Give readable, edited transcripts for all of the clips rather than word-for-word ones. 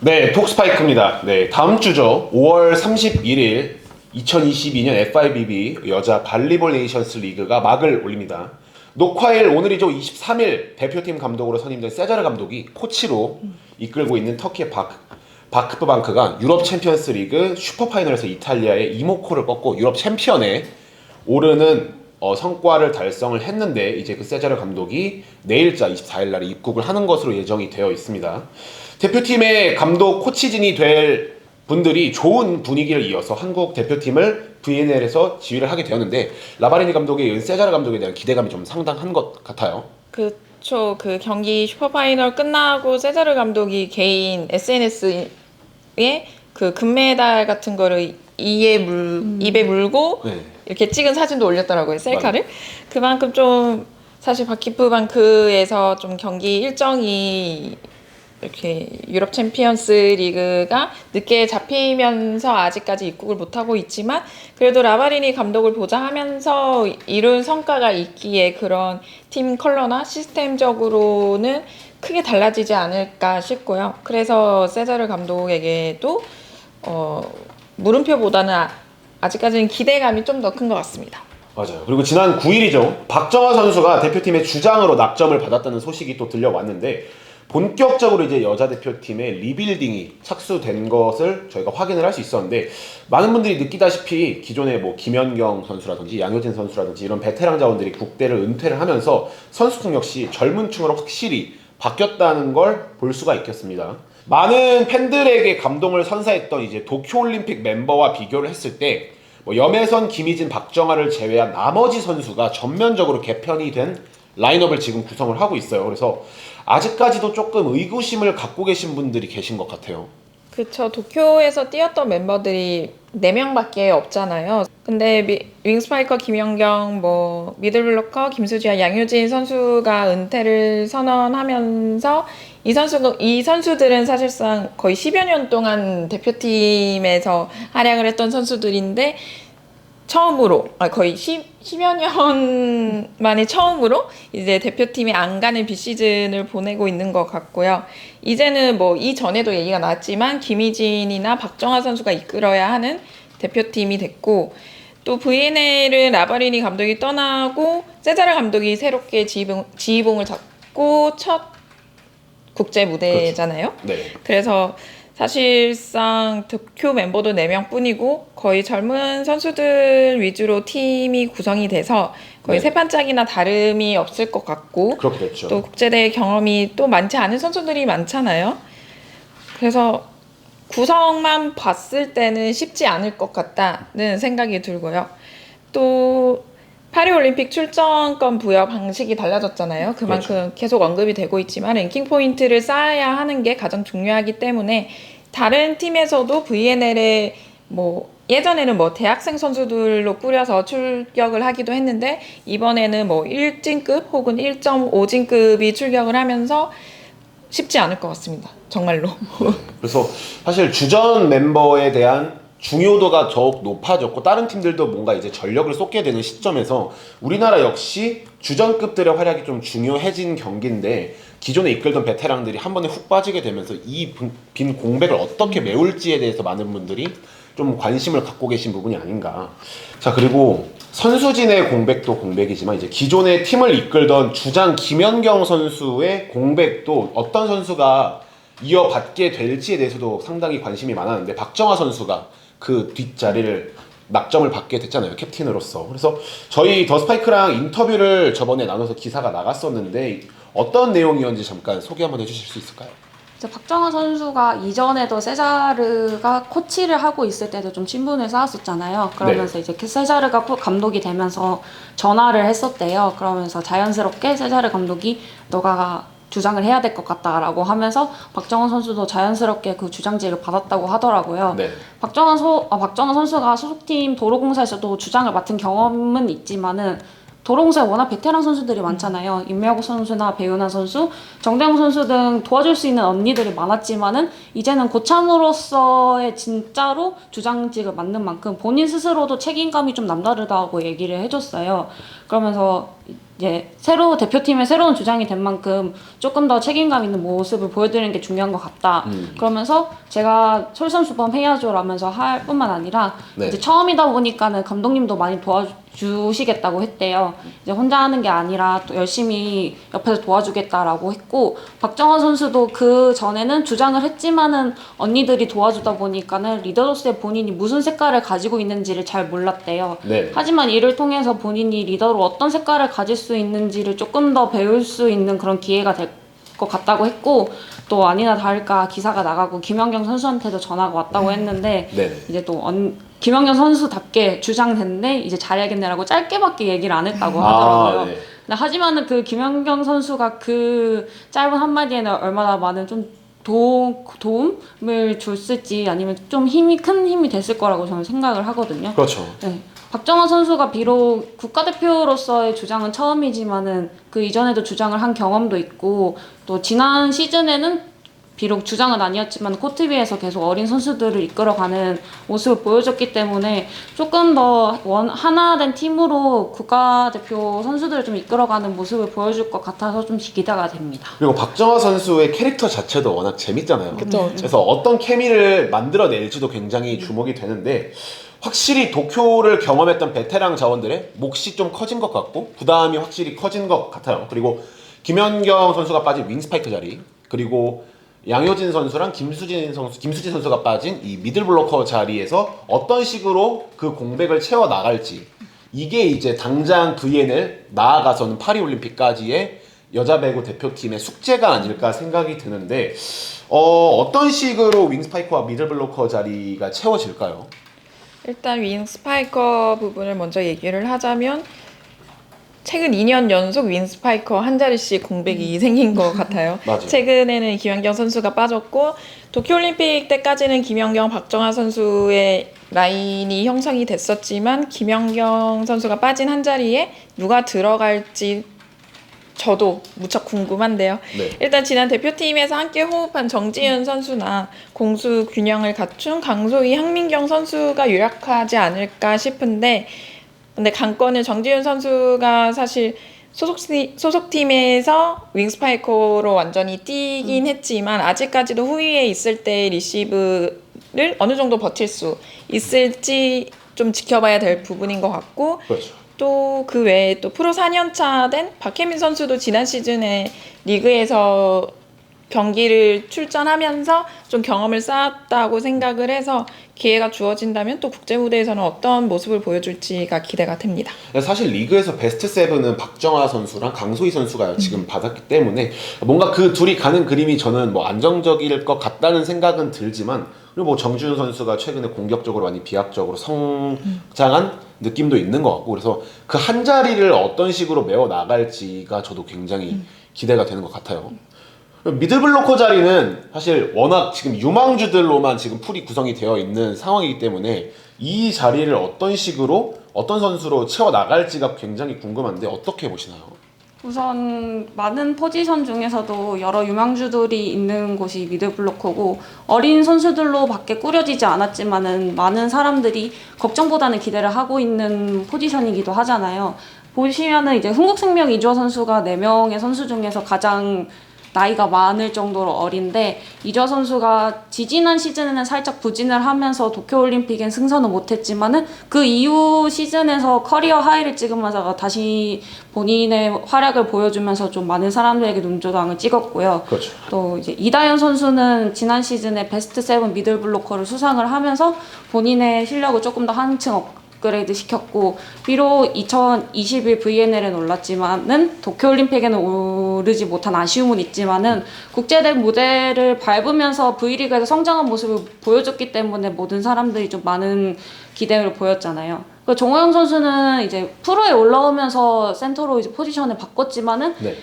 네, 톡스파이크입니다. 네, 다음 주죠. 5월 31일 2022년 FIVB 여자 발리볼 네이션스 리그가 막을 올립니다. 녹화일 오늘이죠. 23일 대표팀 감독으로 선임된 세자르 감독이 코치로 이끌고 있는 터키의 바크프방크가 유럽 챔피언스 리그 슈퍼파이널에서 이탈리아의 이모코를 꺾고 유럽 챔피언에 오르는 성과를 달성을 했는데, 이제 그 세자르 감독이 내일자 24일 날에 입국을 하는 것으로 예정이 되어 있습니다. 대표팀의 감독 코치진이 될 분들이 좋은 분위기를 이어서 한국 대표팀을 VNL에서 지휘를 하게 되었는데, 라바리니 감독의 세자르 감독에 대한 기대감이 좀 상당한 것 같아요. 그쵸. 그 경기 슈퍼파이널 끝나고 세자르 감독이 개인 SNS에 그 금메달 같은 거를 입에 물고 네. 이렇게 찍은 사진도 올렸더라고요, 셀카를. 맞아요. 그만큼 좀 사실 바키프방크에서 좀 경기 일정이 이렇게 유럽 챔피언스 리그가 늦게 잡히면서 아직까지 입국을 못하고 있지만, 그래도 라바리니 감독을 보자 하면서 이룬 성과가 있기에 그런 팀 컬러나 시스템적으로는 크게 달라지지 않을까 싶고요. 그래서 세자르 감독에게도 물음표보다는 아직까지는 기대감이 좀 더 큰 것 같습니다. 맞아요. 그리고 지난 9일이죠. 박정아 선수가 대표팀의 주장으로 낙점을 받았다는 소식이 또 들려왔는데, 본격적으로 이제 여자 대표팀의 리빌딩이 착수된 것을 저희가 확인을 할 수 있었는데, 많은 분들이 느끼다시피 기존의 뭐 김연경 선수라든지 양효진 선수라든지 이런 베테랑 자원들이 국대를 은퇴를 하면서 선수층 역시 젊은 층으로 확실히 바뀌었다는 걸 볼 수가 있겠습니다. 많은 팬들에게 감동을 선사했던 이제 도쿄올림픽 멤버와 비교를 했을 때, 뭐 염혜선, 김희진, 박정아를 제외한 나머지 선수가 전면적으로 개편이 된 라인업을 지금 구성을 하고 있어요. 그래서 아직까지도 조금 의구심을 갖고 계신 분들이 계신 것 같아요. 그쵸. 도쿄에서 뛰었던 멤버들이 4명밖에 없잖아요. 근데 윙스파이커 김연경, 뭐 미들블로커 김수지와 양효진 선수가 은퇴를 선언하면서 이 선수들은 사실상 거의 10여 년 동안 대표팀에서 활약을 했던 선수들인데, 처음으로 거의 10여 년 만에 처음으로 이제 대표팀에 안 가는 비시즌을 보내고 있는 것 같고요. 이제는 뭐 이전에도 얘기가 나왔지만 김희진이나 박정아 선수가 이끌어야 하는 대표팀이 됐고, 또 VNL은 라바리니 감독이 떠나고 세자르 감독이 새롭게 지휘봉을 잡고 첫 국제 무대잖아요. 그렇죠. 네. 그래서 사실상 도쿄 멤버도 4명 뿐이고 거의 젊은 선수들 위주로 팀이 구성이 돼서 거의 네. 세 판짝이나 다름이 없을 것 같고, 그렇게 됐죠. 또 국제대회 경험이 또 많지 않은 선수들이 많잖아요. 그래서 구성만 봤을 때는 쉽지 않을 것 같다는 생각이 들고요. 또 파리올림픽 출전권 부여 방식이 달라졌잖아요. 그만큼 그렇죠. 계속 언급이 되고 있지만 랭킹 포인트를 쌓아야 하는 게 가장 중요하기 때문에, 다른 팀에서도 VNL에 뭐 예전에는 뭐 대학생 선수들로 꾸려서 출격을 하기도 했는데, 이번에는 뭐 1진급 혹은 1.5진급이 출격을 하면서 쉽지 않을 것 같습니다. 정말로. 그래서 사실 주전 멤버에 대한 중요도가 더욱 높아졌고, 다른 팀들도 뭔가 이제 전력을 쏟게 되는 시점에서 우리나라 역시 주전급들의 활약이 좀 중요해진 경기인데, 기존에 이끌던 베테랑들이 한 번에 훅 빠지게 되면서 이 빈 공백을 어떻게 메울지에 대해서 많은 분들이 좀 관심을 갖고 계신 부분이 아닌가. 자, 그리고 선수진의 공백도 공백이지만 이제 기존의 팀을 이끌던 주장 김연경 선수의 공백도 어떤 선수가 이어받게 될지에 대해서도 상당히 관심이 많았는데, 박정아 선수가 그 뒷자리를 낙점을 받게 됐잖아요, 캡틴으로서. 그래서 저희 더 스파이크랑 인터뷰를 저번에 나눠서 기사가 나갔었는데, 어떤 내용이었는지 잠깐 소개 한번 해주실 수 있을까요? 이제 박정아 선수가 이전에도 세자르가 코치를 하고 있을 때도 좀 친분을 쌓았었잖아요. 그러면서 이제 세자르가 감독이 되면서 전화를 했었대요. 그러면서 자연스럽게 세자르 감독이 너가 주장을 해야 될 것 같다라고 하면서 박정아 선수도 자연스럽게 그 주장직을 받았다고 하더라고요. 네. 박정아 선수가 소속팀 도로공사에서도 주장을 맡은 경험은 있지만은, 도로공사에 워낙 베테랑 선수들이 많잖아요. 임명국 선수나 배윤아 선수, 정대웅 선수 등 도와줄 수 있는 언니들이 많았지만은, 이제는 고참으로서의 진짜로 주장직을 맡는 만큼 본인 스스로도 책임감이 좀 남다르다고 얘기를 해줬어요. 그러면서 이제 대표팀의 새로운 주장이 된 만큼 조금 더 책임감 있는 모습을 보여드리는 게 중요한 것 같다. 그러면서 제가 솔선수범 해야죠라면서 할 뿐만 아니라 네. 이제 처음이다 보니까는 감독님도 많이 도와주시겠다고 했대요. 이제 혼자 하는 게 아니라 또 열심히 옆에서 도와주겠다라고 했고, 박정환 선수도 그 전에는 주장을 했지만은 언니들이 도와주다 보니까는 리더로서의 본인이 무슨 색깔을 가지고 있는지를 잘 몰랐대요. 네. 하지만 이를 통해서 본인이 리더로 어떤 색깔을 가질 수 있는지를 조금 더 배울 수 있는 그런 기회가 될 것 같다고 했고, 또 아니나 다를까 기사가 나가고 김연경 선수한테도 전화가 왔다고 했는데 네네. 이제 또 김연경 선수답게 주장됐는데 이제 잘해야겠네라고 짧게밖에 얘기를 안 했다고 하더라고요. 네. 근데 하지만은 그 김연경 선수가 그 짧은 한마디에는 얼마나 많은 좀 도움을 줬을지, 아니면 좀 큰 힘이 됐을 거라고 저는 생각을 하거든요. 그렇죠. 네. 박정환 선수가 비록 국가대표로서의 주장은 처음이지만은 그 이전에도 주장을 한 경험도 있고, 또 지난 시즌에는 비록 주장은 아니었지만 코트 위에서 계속 어린 선수들을 이끌어가는 모습을 보여줬기 때문에 조금 더 하나된 팀으로 국가대표 선수들을 좀 이끌어가는 모습을 보여줄 것 같아서 좀 기대가 됩니다. 그리고 박정화 선수의 캐릭터 자체도 워낙 재밌잖아요. 그쵸. 그래서 어떤 케미를 만들어낼지도 굉장히 주목이 되는데, 확실히 도쿄를 경험했던 베테랑 자원들의 몫이 좀 커진 것 같고 부담이 확실히 커진 것 같아요. 그리고 김연경 선수가 빠진 윙스파이크 자리, 그리고 양효진 선수랑 김수진 선수가 빠진 이 미들블로커 자리에서 어떤 식으로 그 공백을 채워 나갈지, 이게 이제 당장 VNL 나아가서는 파리올림픽까지의 여자 배구 대표팀의 숙제가 아닐까 생각이 드는데, 어떤 식으로 윙스파이커와 미들블로커 자리가 채워질까요? 일단 윙스파이커 부분을 먼저 얘기를 하자면 최근 2년 연속 윙스파이커 한 자리씩 공백이 생긴 것 같아요. 맞아요. 최근에는 김연경 선수가 빠졌고, 도쿄올림픽 때까지는 김연경, 박정아 선수의 라인이 형성이 됐었지만 김연경 선수가 빠진 한 자리에 누가 들어갈지 저도 무척 궁금한데요. 네. 일단 지난 대표팀에서 함께 호흡한 정지윤 선수나 공수 균형을 갖춘 강소희, 황민경 선수가 유력하지 않을까 싶은데, 근데 강권을 정지윤 선수가 사실 소속팀에서 윙스파이커로 완전히 뛰긴 했지만 아직까지도 후위에 있을 때 리시브를 어느 정도 버틸 수 있을지 좀 지켜봐야 될 부분인 것 같고, 그렇죠. 또 그 외에 또 프로 4년차 된 박혜민 선수도 지난 시즌에 리그에서 경기를 출전하면서 좀 경험을 쌓았다고 생각을 해서 기회가 주어진다면 또 국제 무대에서는 어떤 모습을 보여줄지가 기대가 됩니다. 사실 리그에서 베스트 7은 박정아 선수랑 강소희 선수가 지금 받았기 때문에 뭔가 그 둘이 가는 그림이 저는 뭐 안정적일 것 같다는 생각은 들지만, 그리고 뭐 정지훈 선수가 최근에 공격적으로 많이 비약적으로 성장한 느낌도 있는 것 같고, 그래서 그 한 자리를 어떤 식으로 메워 나갈지가 저도 굉장히 기대가 되는 것 같아요. 미들블로커 자리는 사실 워낙 지금 유망주들로만 지금 풀이 구성이 되어 있는 상황이기 때문에 이 자리를 어떤 식으로 어떤 선수로 채워 나갈지가 굉장히 궁금한데, 어떻게 보시나요? 우선 많은 포지션 중에서도 여러 유망주들이 있는 곳이 미들블로커고, 어린 선수들로 밖에 꾸려지지 않았지만은 많은 사람들이 걱정보다는 기대를 하고 있는 포지션이기도 하잖아요. 보시면은 이제 흥국생명 이주호 선수가 4명의 선수 중에서 가장 나이가 많을 정도로 어린데, 이주호 선수가 지지난 시즌에는 살짝 부진을 하면서 도쿄올림픽엔 승선은 못했지만은 그 이후 시즌에서 커리어 하이를 찍으면서 다시 본인의 활약을 보여주면서 좀 많은 사람들에게 눈조장을 찍었고요. 그렇죠. 또 이제 이다현 선수는 지난 시즌에 베스트 7 미들블로커를 수상을 하면서 본인의 실력을 조금 더 한층 업그레이드 시켰고, 비록 2021 VNL엔 올랐지만은 도쿄올림픽에는 오르지 못한 아쉬움은 있지만은 국제대 무대를 밟으면서 V리그에서 성장한 모습을 보여줬기 때문에 모든 사람들이 좀 많은 기대를 보였잖아요. 정호영 선수는 이제 프로에 올라오면서 센터로 이제 포지션을 바꿨지만은 네.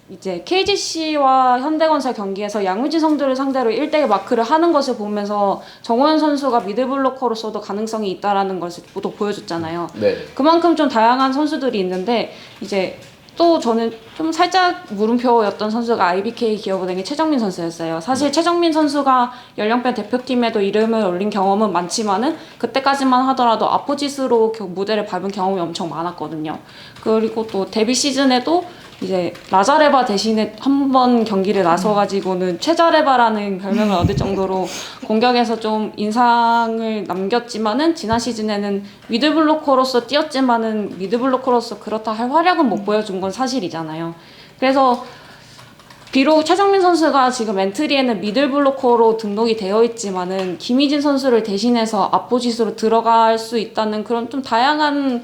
이제 KGC와 현대건설 경기에서 양의지 성들을 상대로 1대1 마크를 하는 것을 보면서 정호연 선수가 미들블로커로서도 가능성이 있다라는 것을 또 보여줬잖아요. 네. 그만큼 좀 다양한 선수들이 있는데, 이제 또 저는 좀 살짝 물음표였던 선수가 IBK 기업은행의 최정민 선수였어요. 사실 최정민 선수가 연령별 대표팀에도 이름을 올린 경험은 많지만은 그때까지만 하더라도 아포짓으로 무대를 밟은 경험이 엄청 많았거든요. 그리고 또 데뷔 시즌에도 이제 라자레바 대신에 한 번 경기를 나서가지고는 최자레바라는 별명을 얻을 정도로 공격에서 좀 인상을 남겼지만은 지난 시즌에는 미드블로커로서 뛰었지만은 미드블로커로서 그렇다 할 활약은 못 보여준 건 사실이잖아요. 그래서 비록 최정민 선수가 지금 엔트리에는 미들블로커로 등록이 되어 있지만은 김희진 선수를 대신해서 앞포짓으로 들어갈 수 있다는 그런 좀 다양한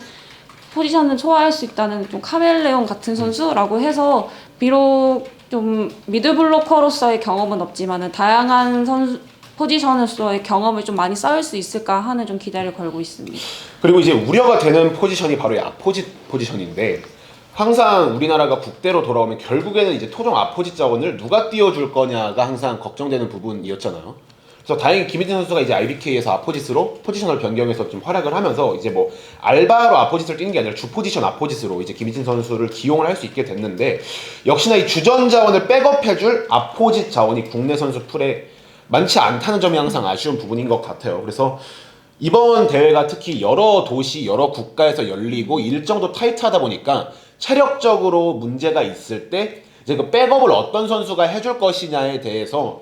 포지션을 소화할 수 있다는 좀 카멜레온 같은 선수라고 해서 비록 좀 미드블로커로서의 경험은 없지만은 다양한 선수 포지션으로서의 경험을 좀 많이 쌓을 수 있을까 하는 좀 기대를 걸고 있습니다. 그리고 이제 우려가 되는 포지션이 바로 이 아포짓 포지션인데 항상 우리나라가 국대로 돌아오면 결국에는 이제 토종 아포짓 자원을 누가 띄워줄 거냐가 항상 걱정되는 부분이었잖아요. 그래서 다행히 김희진 선수가 이제 IBK에서 아포짓으로 포지션을 변경해서 좀 활약을 하면서 이제 뭐 알바로 아포짓을 뛰는 게 아니라 주 포지션 아포짓으로 이제 김희진 선수를 기용을 할 수 있게 됐는데 역시나 이 주전 자원을 백업해줄 아포짓 자원이 국내 선수 풀에 많지 않다는 점이 항상 아쉬운 부분인 것 같아요. 그래서 이번 대회가 특히 여러 도시, 여러 국가에서 열리고 일정도 타이트하다 보니까 체력적으로 문제가 있을 때 이제 그 백업을 어떤 선수가 해줄 것이냐에 대해서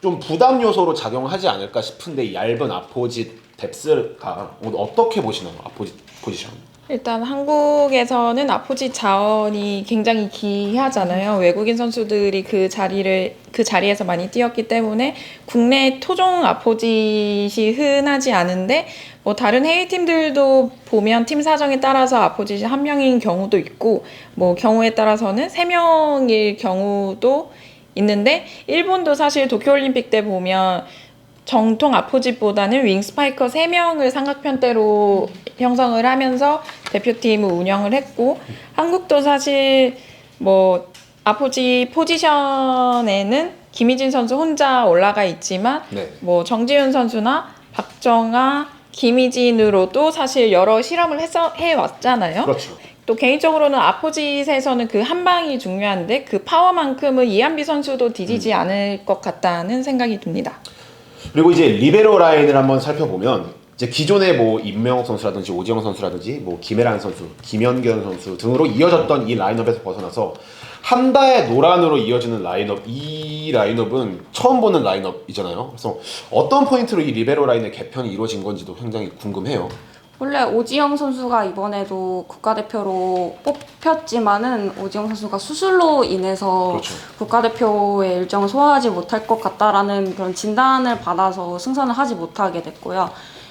좀 부담 요소로 작용하지 않을까 싶은데 이 얇은 아포짓 뎁스가 오늘 어떻게 보시나요? 아포짓 포지션. 일단 한국에서는 아포짓 자원이 굉장히 귀하잖아요. 외국인 선수들이 그 자리에서 많이 뛰었기 때문에 국내 토종 아포짓이 흔하지 않은데 뭐 다른 해외 팀들도 보면 팀 사정에 따라서 아포짓이 한 명인 경우도 있고 뭐 경우에 따라서는 3명일 경우도 있는데 일본도 사실 도쿄올림픽 때 보면 정통 아포짓보다는 윙스파이커 3명을 삼각편대로 형성을 하면서 대표팀을 운영을 했고 한국도 사실 뭐 아포짓 포지션에는 김희진 선수 혼자 올라가 있지만 네. 뭐 정지훈 선수나 박정아, 김희진으로도 사실 여러 실험을 해왔잖아요. 그렇죠. 또 개인적으로는 아포짓에서는 그 한 방이 중요한데 그 파워만큼은 이한비 선수도 뒤지지 않을 것 같다는 생각이 듭니다. 그리고 이제 리베로 라인을 한번 살펴보면 이제 기존의 뭐 임명옥 선수라든지 오지영 선수라든지 뭐 김혜란 선수, 김연경 선수 등으로 이어졌던 이 라인업에서 벗어나서 한다의 노란으로 이어지는 라인업, 이 라인업은 처음 보는 라인업이잖아요. 그래서 어떤 포인트로 이 리베로 라인의 개편이 이루어진 건지도 굉장히 궁금해요. 원래 오지영 선수가 이번에도 국가대표로 뽑혔지만은 오지영 선수가 수술로 인해서 그렇죠. 국가대표의 일정을 소화하지 못할 것 같다라는 그런 진단을 받아서 승선을 하지 못하게 됐고요.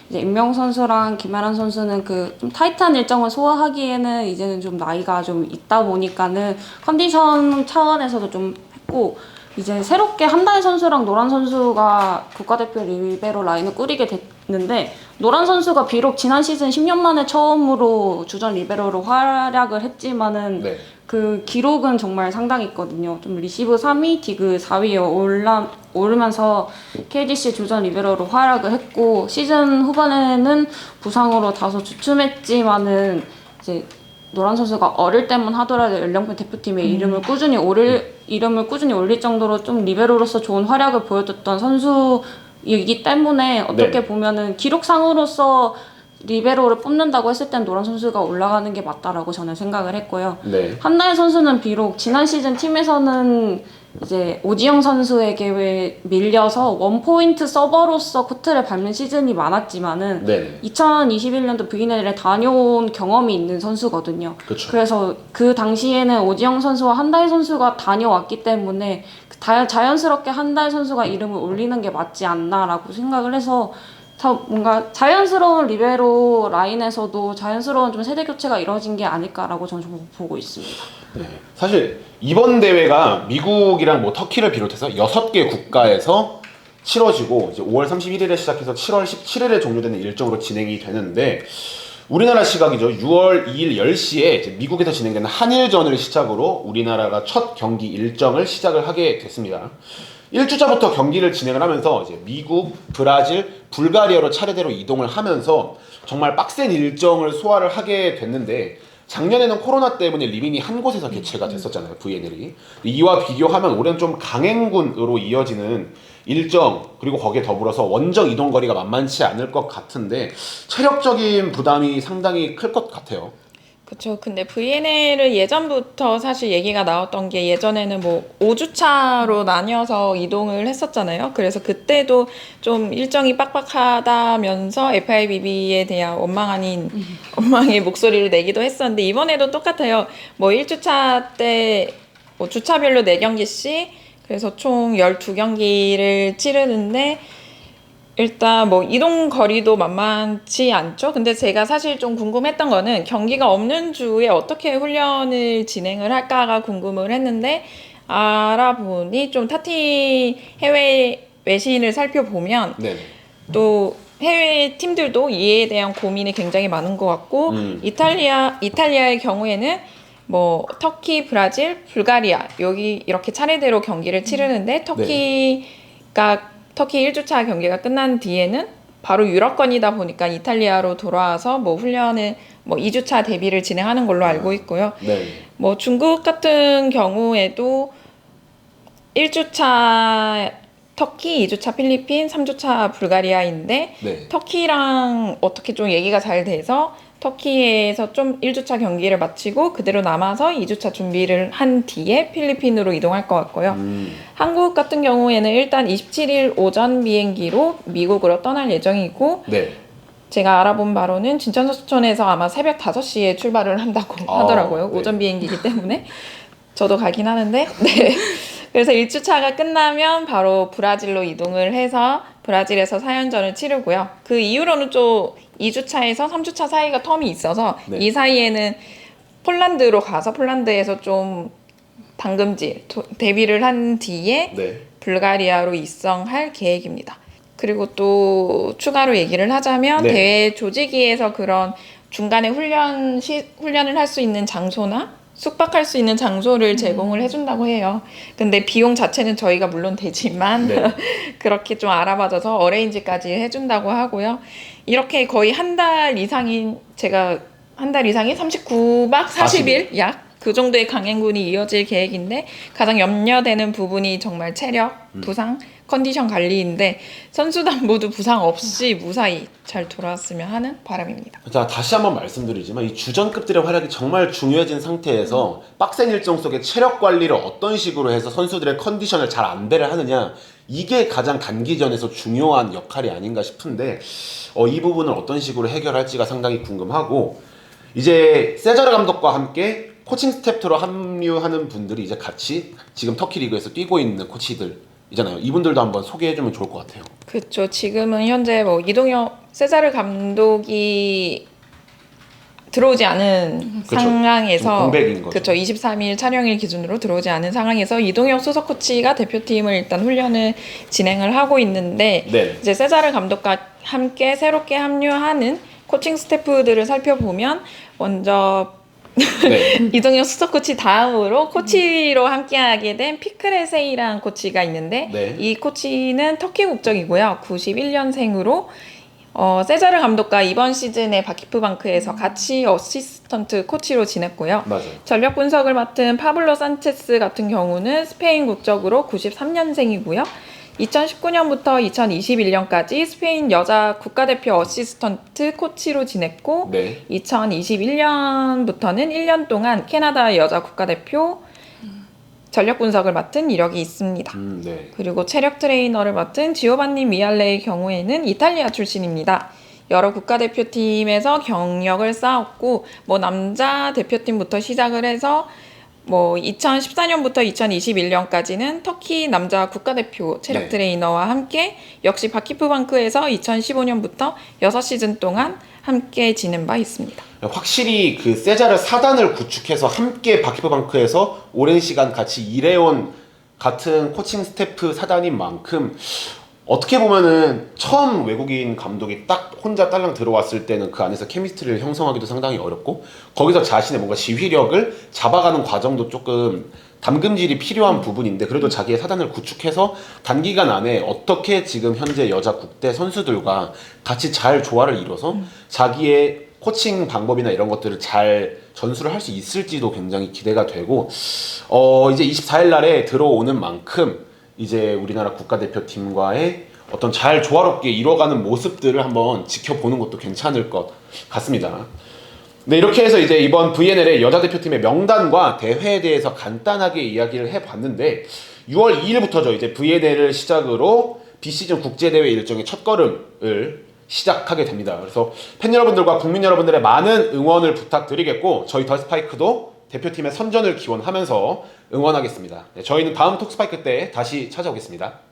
이제 임명웅 선수랑 김혜란 선수는 그 좀 타이트한 일정을 소화하기에는 이제는 좀 나이가 좀 있다 보니까는 컨디션 차원에서도 좀 했고 이제 새롭게 한다혜 선수랑 노란 선수가 국가대표 리베로 라인을 꾸리게 됐는데 노란 선수가 비록 지난 시즌 10년 만에 처음으로 주전 리베로로 활약을 했지만은 네. 그 기록은 정말 상당했거든요. 좀 리시브 3위, 디그 4위에 오르면서 KGC 주전 리베로로 활약을 했고 시즌 후반에는 부상으로 다소 주춤했지만은 이제 노란 선수가 어릴 때만 하더라도 연령별 대표팀에 이름을 꾸준히 올릴 정도로 좀 리베로로서 좋은 활약을 보여줬던 선수이기 때문에 어떻게 네. 보면은 기록상으로서 리베로를 뽑는다고 했을 땐 노란 선수가 올라가는 게 맞다라고 저는 생각을 했고요. 네. 한나혜 선수는 비록 지난 시즌 팀에서는 이제 오지영 선수에게 밀려서 원포인트 서버로서 코트를 밟는 시즌이 많았지만은 네. 2021년도 V-NL에 다녀온 경험이 있는 선수거든요. 그렇죠. 그래서 그 당시에는 오지영 선수와 한다혜 선수가 다녀왔기 때문에 자연스럽게 한다혜 선수가 이름을 올리는 게 맞지 않나라고 생각을 해서 뭔가 자연스러운 리베로 라인에서도 자연스러운 좀 세대 교체가 이루어진 게 아닐까라고 저는 좀 보고 있습니다. 네. 사실 이번 대회가 미국이랑 뭐 터키를 비롯해서 6개 국가에서 치러지고 이제 5월 31일에 시작해서 7월 17일에 종료되는 일정으로 진행이 되는데 우리나라 시각이죠. 6월 2일 10시에 이제 미국에서 진행되는 한일전을 시작으로 우리나라가 첫 경기 일정을 시작을 하게 됐습니다. 1주차부터 경기를 진행을 하면서 이제 미국, 브라질, 불가리아로 차례대로 이동을 하면서 정말 빡센 일정을 소화를 하게 됐는데 작년에는 코로나 때문에 리민이 한 곳에서 개최가 됐었잖아요, VNL이. 이와 비교하면 올해는 좀 강행군으로 이어지는 일정, 그리고 거기에 더불어서 원정 이동 거리가 만만치 않을 것 같은데 체력적인 부담이 상당히 클 것 같아요. 그쵸. 근데 VNL을 예전부터 사실 얘기가 나왔던 게 예전에는 뭐 5주차로 나뉘어서 이동을 했었잖아요. 그래서 그때도 좀 일정이 빡빡하다면서 FIVB에 대한 원망 아닌 원망의 목소리를 내기도 했었는데 이번에도 똑같아요. 뭐 1주차 때 뭐 주차별로 4경기씩 그래서 총 12경기를 치르는데 일단 뭐 이동 거리도 만만치 않죠. 근데 제가 사실 좀 궁금했던 거는 경기가 없는 주에 어떻게 훈련을 진행을 할까가 궁금을 했는데 알아보니 좀 타티 해외 외신을 살펴보면 네. 또 해외 팀들도 이에 대한 고민이 굉장히 많은 것 같고 이탈리아의 경우에는 뭐 터키, 브라질, 불가리아 여기 이렇게 차례대로 경기를 치르는데 터키 1주차 경기가 끝난 뒤에는 바로 유럽권이다 보니까 이탈리아로 돌아와서 뭐 훈련을 뭐 2주차 대비를 진행하는 걸로 알고 있고요. 네. 뭐 중국 같은 경우에도 1주차 터키, 2주차 필리핀, 3주차 불가리아인데 네. 터키랑 어떻게 좀 얘기가 잘 돼서 터키에서 좀 1주차 경기를 마치고 그대로 남아서 2주차 준비를 한 뒤에 필리핀으로 이동할 것 같고요. 한국 같은 경우에는 일단 27일 오전 비행기로 미국으로 떠날 예정이고 네. 제가 알아본 바로는 진천서촌에서 아마 새벽 5시에 출발을 한다고 하더라고요. 네. 오전 비행기이기 때문에. 저도 가긴 하는데. 네. 그래서 1주차가 끝나면 바로 브라질로 이동을 해서 브라질에서 4연전을 치르고요. 그 이후로는 좀 2주차에서 3주차 사이가 텀이 있어서 네. 이 사이에는 폴란드로 가서 폴란드에서 좀 당금질 데뷔를 한 뒤에 네. 불가리아로 입성할 계획입니다. 그리고 또 추가로 얘기를 하자면 네. 대회 조직위에서 그런 중간에 훈련을 할 수 있는 장소나 숙박할 수 있는 장소를 제공을 해준다고 해요. 근데 비용 자체는 저희가 물론 되지만 네. 그렇게 좀 알아봐줘서 어레인지까지 해준다고 하고요. 이렇게 거의 한 달 이상인 제가 한 달 이상이 39박 40일 약 그 정도의 강행군이 이어질 계획인데 가장 염려되는 부분이 정말 체력, 부상, 컨디션 관리인데 선수단 모두 부상 없이 무사히 잘 돌아왔으면 하는 바람입니다. 자, 다시 한번 말씀드리지만 이 주전급들의 활약이 정말 중요해진 상태에서 빡센 일정 속에 체력 관리를 어떤 식으로 해서 선수들의 컨디션을 잘 안배를 하느냐, 이게 가장 단기전에서 중요한 역할이 아닌가 싶은데 이 부분을 어떤 식으로 해결할지가 상당히 궁금하고, 이제 세자르 감독과 함께 코칭 스태프로 합류하는 분들이 이제 같이 지금 터키 리그에서 뛰고 있는 코치들이잖아요. 이분들도 한번 소개해주면 좋을 것 같아요. 그렇죠. 지금은 현재 뭐 이동혁 세자르 감독이 들어오지 않은 그쵸. 상황에서 공백인 거죠. 그렇죠. 23일 촬영일 기준으로 들어오지 않은 상황에서 이동혁 수석 코치가 대표팀을 일단 훈련을 진행을 하고 있는데 네. 이제 세자르 감독과 함께 새롭게 합류하는 코칭 스태프들을 살펴보면 먼저 네. 이동혁 수석 코치 다음으로 코치로 함께하게 된 피크레세이라는 코치가 있는데 네. 이 코치는 터키 국적이고요. 91년생으로 세자르 감독과 이번 시즌에 바키프방크에서 같이 어시스턴트 코치로 지냈고요. 맞아요. 전력 분석을 맡은 파블로 산체스 같은 경우는 스페인 국적으로 93년생이고요. 2019년부터 2021년까지 스페인 여자 국가대표 어시스턴트 코치로 지냈고 네. 2021년부터는 1년 동안 캐나다 여자 국가대표 전력 분석을 맡은 이력이 있습니다. 네. 그리고 체력 트레이너를 맡은 지오반니 미알레의 경우에는 이탈리아 출신입니다. 여러 국가대표팀에서 경력을 쌓았고 뭐 남자 대표팀부터 시작을 해서 뭐 2014년부터 2021년까지는 터키 남자 국가대표 체력 네. 트레이너와 함께 역시 바키프방크에서 2015년부터 6시즌 동안 함께 지낸 바 있습니다. 확실히 그 세자르 사단을 구축해서 함께 바키프방크에서 오랜 시간 같이 일해온 같은 코칭 스태프 사단인 만큼 어떻게 보면은 처음 외국인 감독이 딱 혼자 딸랑 들어왔을 때는 그 안에서 케미스트리를 형성하기도 상당히 어렵고 거기서 자신의 뭔가 지휘력을 잡아가는 과정도 조금 담금질이 필요한 부분인데 그래도 자기의 사단을 구축해서 단기간 안에 어떻게 지금 현재 여자 국대 선수들과 같이 잘 조화를 이뤄서 자기의 코칭 방법이나 이런 것들을 잘 전술을 할 수 있을지도 굉장히 기대가 되고 이제 24일 날에 들어오는 만큼 이제 우리나라 국가대표팀과의 어떤 잘 조화롭게 이뤄가는 모습들을 한번 지켜보는 것도 괜찮을 것 같습니다. 네, 이렇게 해서 이제 이번 VNL의 여자 대표팀의 명단과 대회에 대해서 간단하게 이야기를 해봤는데 6월 2일부터죠. 이제 VNL을 시작으로 비시즌 국제대회 일정의 첫걸음을 시작하게 됩니다. 그래서 팬 여러분들과 국민 여러분들의 많은 응원을 부탁드리겠고 저희 더 스파이크도 대표팀의 선전을 기원하면서 응원하겠습니다. 네, 저희는 다음 톡스파이크 때 다시 찾아오겠습니다.